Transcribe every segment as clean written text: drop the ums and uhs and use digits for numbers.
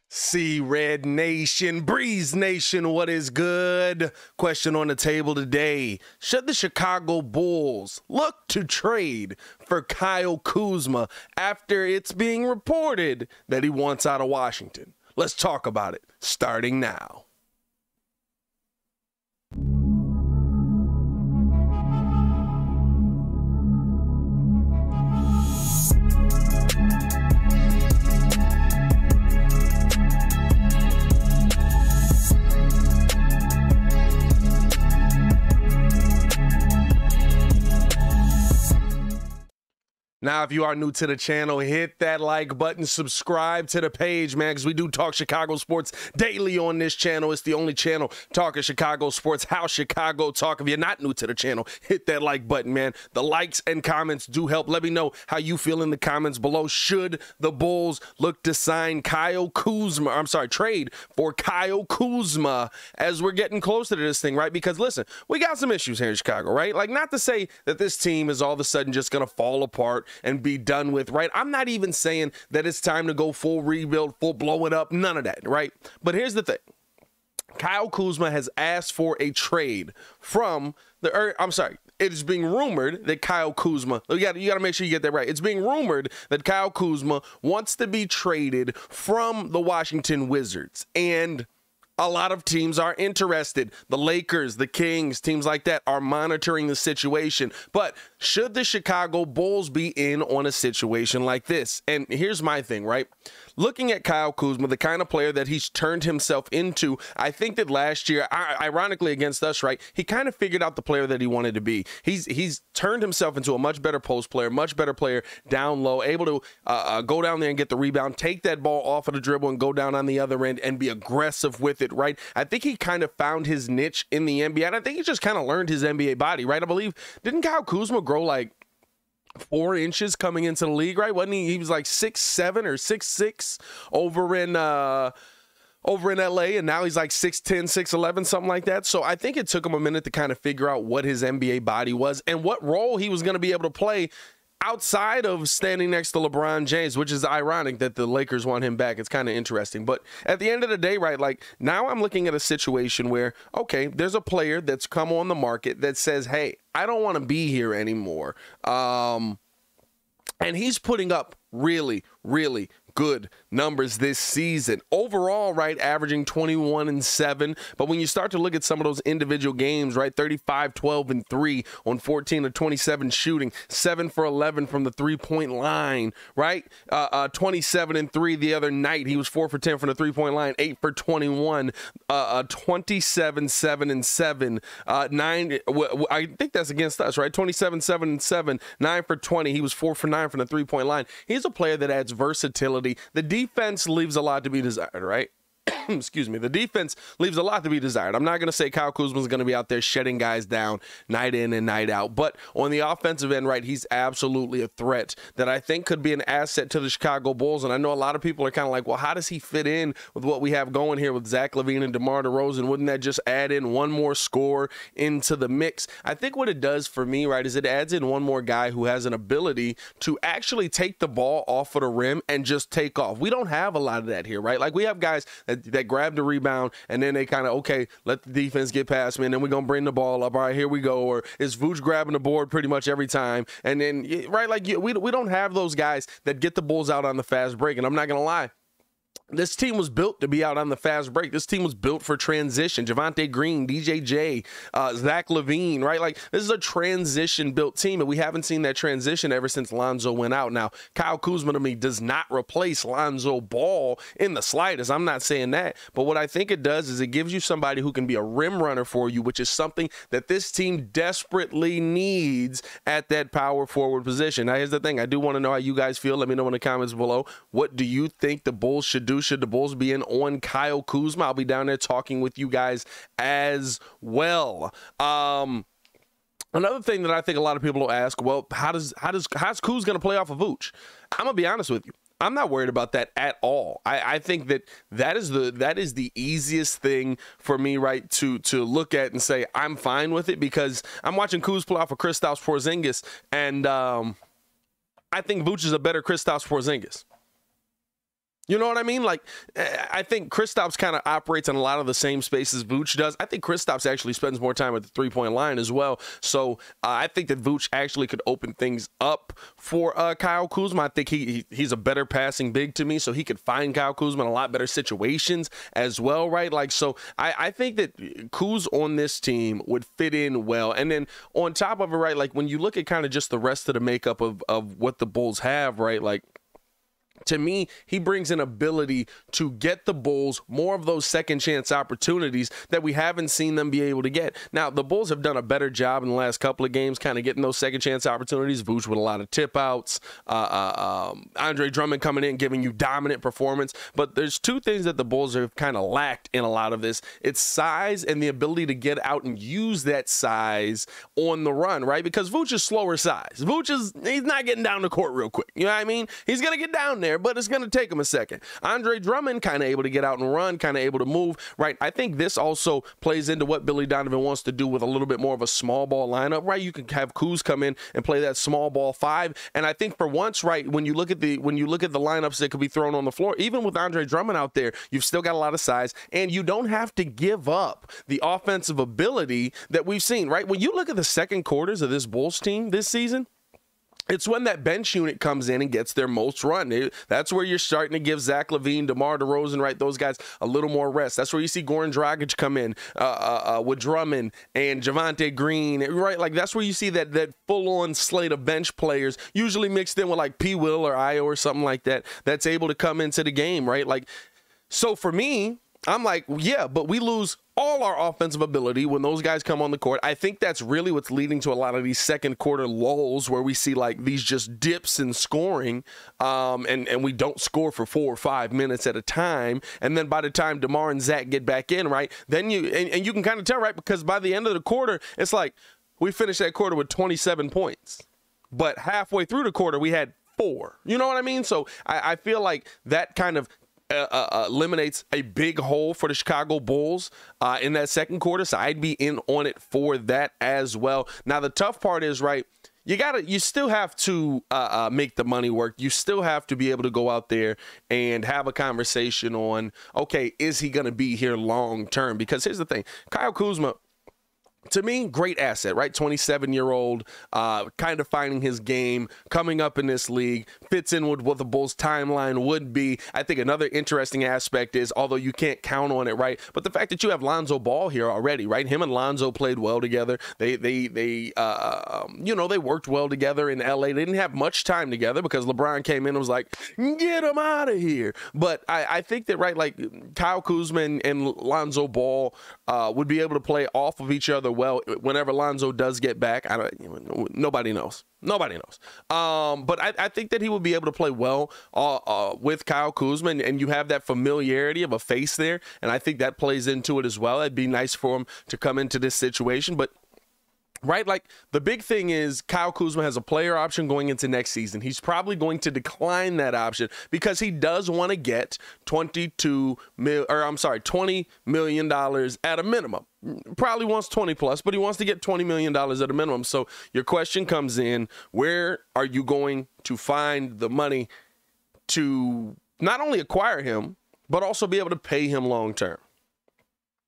See Red Nation, Breeze Nation, what is good? Question on the table today. Should the Chicago Bulls look to trade for Kyle Kuzma after it's being reported that he wants out of Washington? Let's talk about it, starting now. Now, if you are new to the channel, hit that like button, subscribe to the page, man, because we do talk Chicago sports daily on this channel. It's the only channel talking Chicago sports, how Chicago talk. If you're not new to the channel, hit that like button, man. The likes and comments do help. Let me know how you feel in the comments below. Should the Bulls look to sign Kyle Kuzma, trade for Kyle Kuzma as we're getting closer to this thing, right? Because listen, we got some issues here in Chicago, right? Like, not to say that this team is all of a sudden just going to fall apart and be done with, right? I'm not even saying that it's time to go full rebuild, full blow it up, none of that, right? But here's the thing. Kyle Kuzma has asked for a trade from the, it is being rumored that Kyle Kuzma, you got to make sure you get that right. It's being rumored that Kyle Kuzma wants to be traded from the Washington Wizards, and a lot of teams are interested. The Lakers, the Kings, teams like that are monitoring the situation. But should the Chicago Bulls be in on a situation like this? And here's my thing, right? Looking at Kyle Kuzma, the kind of player that he's turned himself into, I think that last year, ironically against us, right, he kind of figured out the player that he wanted to be. He's turned himself into a much better post player, much better player down low, able to go down there and get the rebound, take that ball off of the dribble and go down on the other end and be aggressive with it, right? I think he kind of found his niche in the NBA, and I think he just kind of learned his NBA body, right? I believe, didn't Kyle Kuzma grow like 4 inches coming into the league, right? Wasn't he? He was like 6'7" or 6'6" over in LA, and now he's like 6'10", 6'11", something like that. So I think it took him a minute to kind of figure out what his NBA body was and what role he was going to be able to play outside of standing next to LeBron James, which is ironic that the Lakers want him back. It's kind of interesting. But at the end of the day, right, like, now I'm looking at a situation where, okay, there's a player that's come on the market that says, hey, I don't want to be here anymore. And he's putting up really, really good numbers this season. Overall, right, averaging 21-7. But when you start to look at some of those individual games, right, 35, 12, and 3 on 14 of 27 shooting, 7 for 11 from the three-point line, right? 27 and 3 the other night. He was 4 for 10 from the three-point line, 8 for 21, 27, 7 and 7, 9. I think that's against us, right? 27, 7 and 7, 9 for 20. He was 4 for 9 from the three-point line. He's a player that adds versatility. The defense leaves a lot to be desired, right? Excuse me. The defense leaves a lot to be desired. I'm not going to say Kyle Kuzma is going to be out there shutting guys down night in and night out, but on the offensive end, right, he's absolutely a threat that I think could be an asset to the Chicago Bulls. And I know a lot of people are kind of like, well, how does he fit in with what we have going here with Zach LaVine and DeMar DeRozan? Wouldn't that just add in one more score into the mix? I think what it does for me, right, is it adds in one more guy who has an ability to actually take the ball off of the rim and just take off. We don't have a lot of that here, right? Like, we have guys that grab the rebound and then they kind of, okay, let the defense get past me and then we're going to bring the ball up. All right, here we go. Or is Vooch grabbing the board pretty much every time? And then, right, like, we don't have those guys that get the Bulls out on the fast break. And I'm not going to lie, this team was built to be out on the fast break. This team was built for transition. Javonte Green, DJJ, Zach LaVine, right? Like, this is a transition-built team, and we haven't seen that transition ever since Lonzo went out. Now, Kyle Kuzma, to me, does not replace Lonzo Ball in the slightest. I'm not saying that. But what I think it does is it gives you somebody who can be a rim runner for you, which is something that this team desperately needs at that power forward position. Now, here's the thing. I do want to know how you guys feel. Let me know in the comments below. What do you think the Bulls should do? Should the Bulls be in on Kyle Kuzma? I'll be down there talking with you guys as well. Another thing that I think a lot of people will ask, well, how's Kuz going to play off of Vooch? I'm going to be honest with you. I'm not worried about that at all. I think that is the easiest thing for me, right, to look at and say I'm fine with it, because I'm watching Kuz play off of Kristaps Porzingis, and I think Vooch is a better Kristaps Porzingis. You know what I mean? Like, I think Kristaps kind of operates in a lot of the same spaces Vooch does. I think Kristaps actually spends more time at the three-point line as well. So I think that Vooch actually could open things up for Kyle Kuzma. I think he's a better passing big to me, so he could find Kyle Kuzma in a lot better situations as well, right? Like, so I think that Kuz on this team would fit in well. And then on top of it, right, like when you look at kind of just the rest of the makeup of what the Bulls have, right, like, to me, he brings an ability to get the Bulls more of those second chance opportunities that we haven't seen them be able to get. Now, the Bulls have done a better job in the last couple of games kind of getting those second chance opportunities. Vooch with a lot of tip outs, Andre Drummond coming in, giving you dominant performance. But there's two things that the Bulls have kind of lacked in a lot of this. It's size and the ability to get out and use that size on the run, right? Because Vooch is slower size. He's not getting down the court real quick. You know what I mean? He's going to get down there, but it's going to take him a second. Andre Drummond kind of able to get out and run, kind of able to move, right? I think this also plays into what Billy Donovan wants to do with a little bit more of a small ball lineup, right? You can have Kuz come in and play that small ball five, and I think for once, right, when you look at the lineups that could be thrown on the floor, even with Andre Drummond out there, you've still got a lot of size, and you don't have to give up the offensive ability that we've seen, right? When you look at the second quarters of this Bulls team this season, it's when that bench unit comes in and gets their most run. That's where you're starting to give Zach LaVine, DeMar DeRozan, right, those guys a little more rest. That's where you see Goran Dragic come in with Drummond and Javonte Green, right? Like, that's where you see that full-on slate of bench players, usually mixed in with, like, Paypayl or Io or something like that, that's able to come into the game, right? Like, so for me, I'm like, yeah, but we lose all our offensive ability when those guys come on the court. I think that's really what's leading to a lot of these second quarter lulls where we see like these just dips in scoring, and we don't score for 4 or 5 minutes at a time. And then by the time DeMar and Zach get back in, right, then you can kind of tell, right, because by the end of the quarter, it's like we finished that quarter with 27 points. But halfway through the quarter, we had 4. You know what I mean? So I feel like that kind of eliminates a big hole for the Chicago Bulls in that second quarter, so I'd be in on it for that as well. Now, the tough part is, right, you still have to make the money work. You still have to be able to go out there and have a conversation on, okay, is he going to be here long term? Because here's the thing, Kyle Kuzma, to me, great asset, right? 27-year-old, kind of finding his game, coming up in this league, fits in with what the Bulls' timeline would be. I think another interesting aspect is, although you can't count on it, right? But the fact that you have Lonzo Ball here already, right? Him and Lonzo played well together. They worked well together in LA. They didn't have much time together because LeBron came in and was like, get him out of here. But I think that, right, like Kyle Kuzma and Lonzo Ball would be able to play off of each other well whenever Lonzo does get back. Nobody knows. Nobody knows. But I think that he would be able to play well with Kyle Kuzma, and you have that familiarity of a face there, and I think that plays into it as well. It'd be nice for him to come into this situation, but right, like the big thing is Kyle Kuzma has a player option going into next season. He's probably going to decline that option because he does want to get $20 million at a minimum. Probably wants 20 plus, but he wants to get $20 million at a minimum. So your question comes in, where are you going to find the money to not only acquire him, but also be able to pay him long term?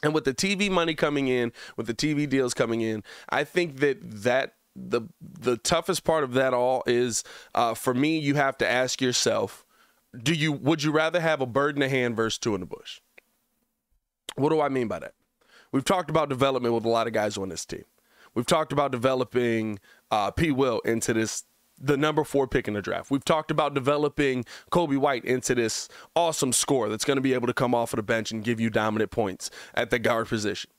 And with the TV money coming in, with the TV deals coming in, I think that the toughest part of that all is, for me, you have to ask yourself, would you rather have a bird in the hand versus 2 in the bush? What do I mean by that? We've talked about development with a lot of guys on this team. We've talked about developing Paypayl into the number 4 pick in the draft. We've talked about developing Kobe White into this awesome scorer that's going to be able to come off of the bench and give you dominant points at the guard position.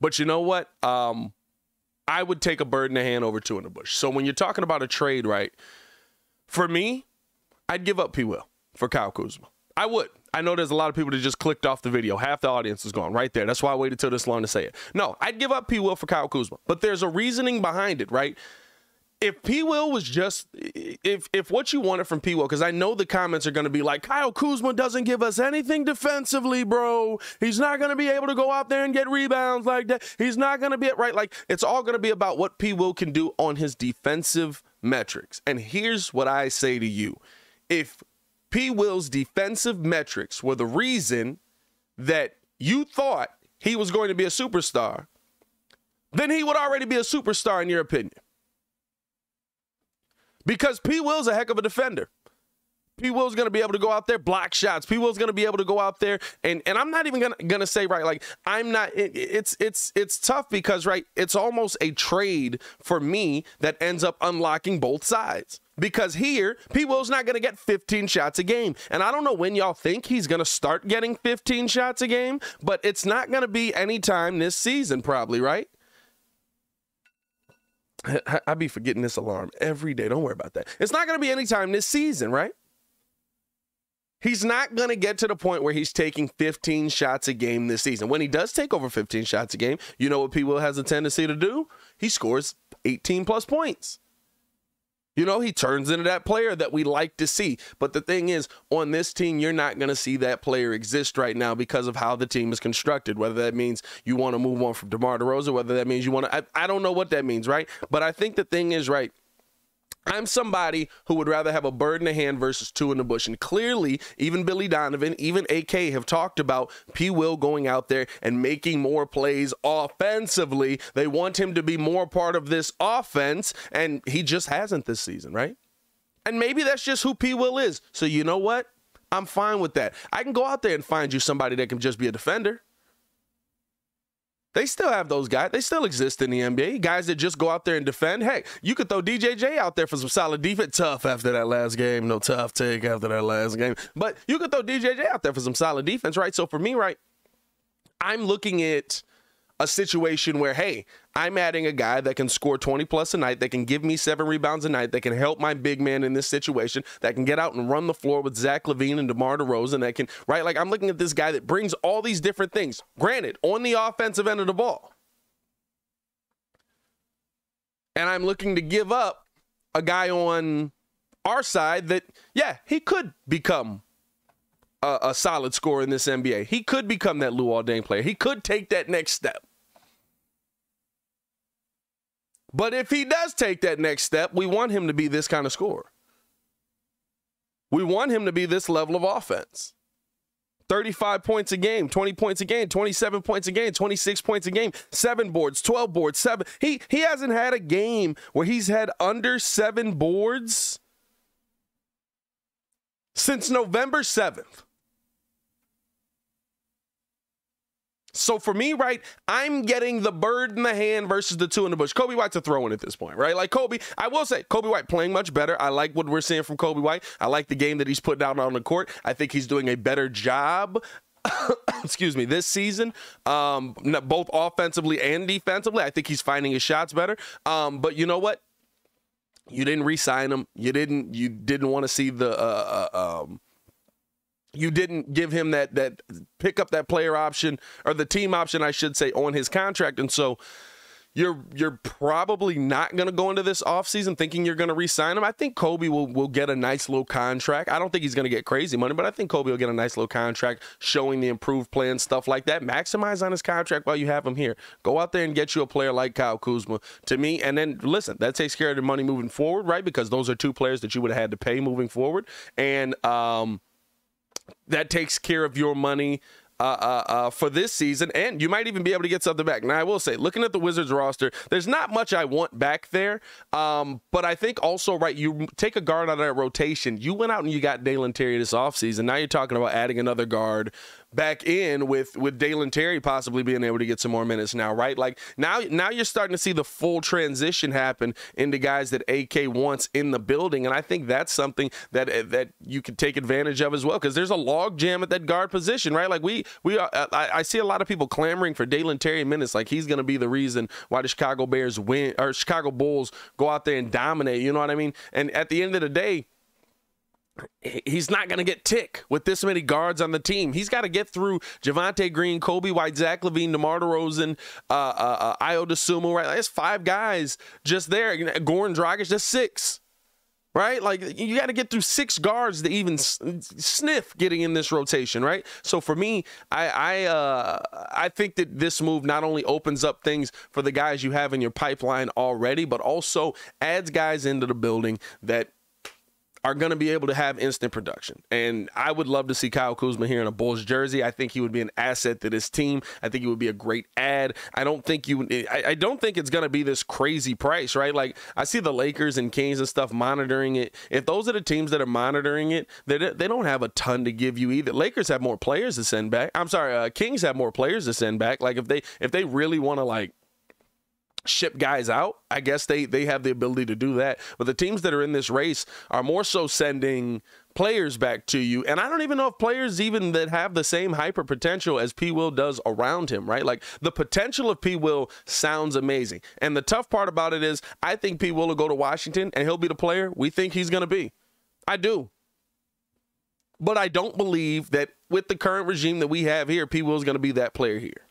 But you know what? I would take a bird in the hand over 2 in the bush. So when you're talking about a trade, right, for me, I'd give up Paypayl for Kyle Kuzma. I would. I know there's a lot of people that just clicked off the video. Half the audience is gone right there. That's why I waited till this long to say it. No, I'd give up Paypayl for Kyle Kuzma. But there's a reasoning behind it, right? If Paypayl was just, if what you wanted from Paypayl, because I know the comments are going to be like, Kyle Kuzma doesn't give us anything defensively, bro. He's not going to be able to go out there and get rebounds like that. He's not going to be, right? Like, it's all going to be about what Paypayl can do on his defensive metrics. And here's what I say to you. If P. Will's defensive metrics were the reason that you thought he was going to be a superstar, then he would already be a superstar in your opinion. Because P. Will's a heck of a defender. P. Will's going to be able to go out there, block shots. P. Will's going to be able to go out there, and I'm not even going to say, right, like, I'm not, it's tough because, right, it's almost a trade for me that ends up unlocking both sides. Because here, P. Will's not going to get 15 shots a game. And I don't know when y'all think he's going to start getting 15 shots a game, but it's not going to be anytime this season probably, right? I be forgetting this alarm every day. Don't worry about that. It's not going to be anytime this season, right? He's not going to get to the point where he's taking 15 shots a game this season. When he does take over 15 shots a game, you know what P. Will has a tendency to do? He scores 18-plus points. You know, he turns into that player that we like to see. But the thing is, on this team, you're not going to see that player exist right now because of how the team is constructed. Whether that means you want to move on from DeMar DeRozan, whether that means you want to, I don't know what that means, right? But I think the thing is, right, I'm somebody who would rather have a bird in the hand versus two in the bush. And clearly, even Billy Donovan, even AK have talked about P. Will going out there and making more plays offensively. They want him to be more part of this offense, and he just hasn't this season, right? And maybe that's just who P. Will is. So you know what? I'm fine with that. I can go out there and find you somebody that can just be a defender. They still have those guys. They still exist in the NBA. Guys that just go out there and defend. Hey, you could throw DJJ out there for some solid defense. Tough after that last game. No tough take after that last game. But you could throw DJJ out there for some solid defense, right? So for me, right, I'm looking at a situation where, hey, I'm adding a guy that can score 20-plus a night, that can give me 7 rebounds a night, that can help my big man in this situation, that can get out and run the floor with Zach LaVine and DeMar DeRozan, that can, right? Like, I'm looking at this guy that brings all these different things. Granted, on the offensive end of the ball. And I'm looking to give up a guy on our side that, yeah, he could become a solid scorer in this NBA. He could become that Luol Deng player. He could take that next step. But if he does take that next step, we want him to be this kind of scorer. We want him to be this level of offense. 35 points a game, 20 points a game, 27 points a game, 26 points a game, 7 boards, 12 boards, 7. He hasn't had a game where he's had under 7 boards since November 7th. So for me, right, I'm getting the bird in the hand versus the two in the bush. Coby White's a throw-in at this point, right? Like Kobe, I will say, Coby White playing much better. I like what we're seeing from Coby White. I like the game that he's putting out on the court. I think he's doing a better job, excuse me, this season, both offensively and defensively. I think he's finding his shots better. But you know what? You didn't re-sign him. You didn't want to see the you didn't give him that pick up that player option, or the team option, I should say, on his contract. And so you're probably not going to go into this offseason thinking you're going to re-sign him. I think Coby will get a nice little contract. I don't think he's going to get crazy money, but I think Coby will get a nice little contract showing the improved play and stuff like that. Maximize on his contract while you have him here. Go out there and get you a player like Kyle Kuzma, to me. And then, listen, that takes care of the money moving forward, right? Because those are 2 players that you would have had to pay moving forward. And, that takes care of your money for this season, and you might even be able to get something back. Now, I will say, looking at the Wizards roster, there's not much I want back there, but I think also, right, you take a guard out of that rotation. You went out and you got Dalen Terry this offseason. Now you're talking about adding another guard back in with Dalen Terry possibly being able to get some more minutes now, right? Like, now you're starting to see the full transition happen into guys that AK wants in the building, and I think that's something that you could take advantage of as well, because there's a log jam at that guard position, right? Like, I see a lot of people clamoring for Dalen Terry minutes, like he's going to be the reason why the Chicago Bears win, or Chicago Bulls go out there and dominate, you know what I mean? And at the end of the day, he's not going to get tick with this many guards on the team. He's got to get through Javonte Green, Coby White, Zach LaVine, DeMar DeRozan, Ayo Dosunmu, right? There's 5 guys just there. Goran Dragic, that's 6, right? Like, you got to get through 6 guards to even sniff getting in this rotation, right? So for me, I think that this move not only opens up things for the guys you have in your pipeline already, but also adds guys into the building that are going to be able to have instant production. And I would love to see Kyle Kuzma here in a Bulls jersey. I think he would be an asset to this team. I think he would be a great ad. I don't think it's going to be this crazy price, right? Like, I see the Lakers and Kings and stuff monitoring it. If those are the teams that are monitoring it, they don't have a ton to give you either. Lakers have more players to send back. I'm sorry, Kings have more players to send back. Like, if they really want to, like, ship guys out, I guess they have the ability to do that. But the teams that are in this race are more so sending players back to you. And I don't even know if players even that have the same hyper potential as P. Will does around him, right? Like, the potential of P. Will sounds amazing. And the tough part about it is I think P. Will go to Washington and he'll be the player we think he's going to be. I do. But I don't believe that with the current regime that we have here, P. Will is going to be that player here.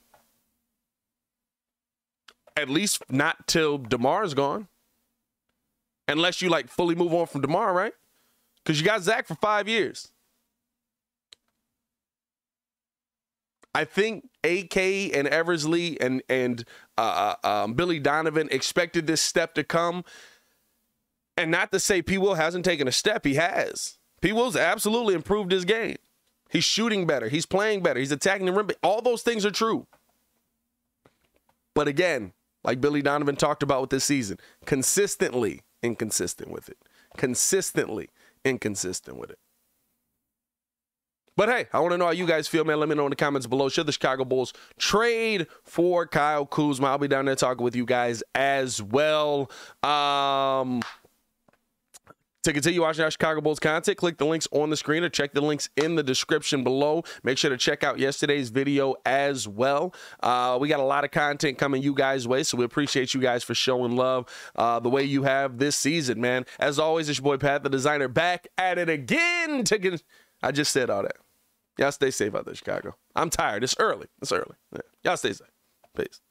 At least not till Demar is gone. Unless you, like, fully move on from Demar, right? Because you got Zach for 5 years. I think AK and Eversley and Billy Donovan expected this step to come. And not to say P. Will hasn't taken a step. He has. P. Will's absolutely improved his game. He's shooting better. He's playing better. He's attacking the rim. All those things are true. But again, like Billy Donovan talked about with this season, consistently inconsistent with it. Consistently inconsistent with it. But hey, I want to know how you guys feel, man. Let me know in the comments below. Should the Chicago Bulls trade for Kyle Kuzma? I'll be down there talking with you guys as well. To continue watching our Chicago Bulls content, click the links on the screen or check the links in the description below. Make sure to check out yesterday's video as well. We got a lot of content coming you guys' way, so we appreciate you guys for showing love the way you have this season, man. As always, it's your boy Pat, the designer, back at it again. I just said all that. Y'all stay safe out there, Chicago. I'm tired. It's early. Yeah. Y'all stay safe. Peace.